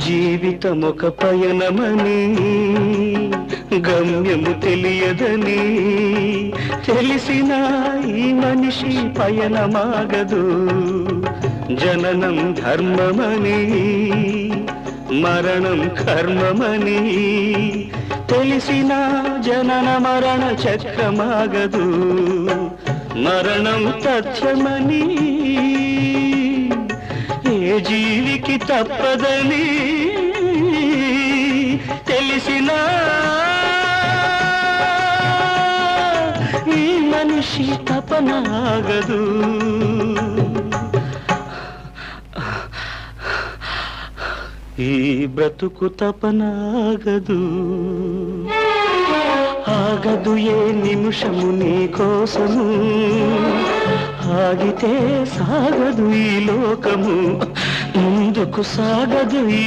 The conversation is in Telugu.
జీవితమొక పయనమని గమ్యము తెలియదని తెలిసిన ఈ మనిషి పయనమాగదు. జననం ధర్మమని మరణం కర్మమని తెలిసిన జనన మరణ చక్రమాగదు. మరణం తథ్యమని ఏ జీవికి తప్పదని తెలిసిన ఈ మనిషి తపనాగదు. ఈ బ్రతుకు తపనాగదు. ఆగదు ఏ నిమిషము నీ కోసము, ఆగితే సాగదు ఈ లోకము, ముందుకు సాగదు ఈ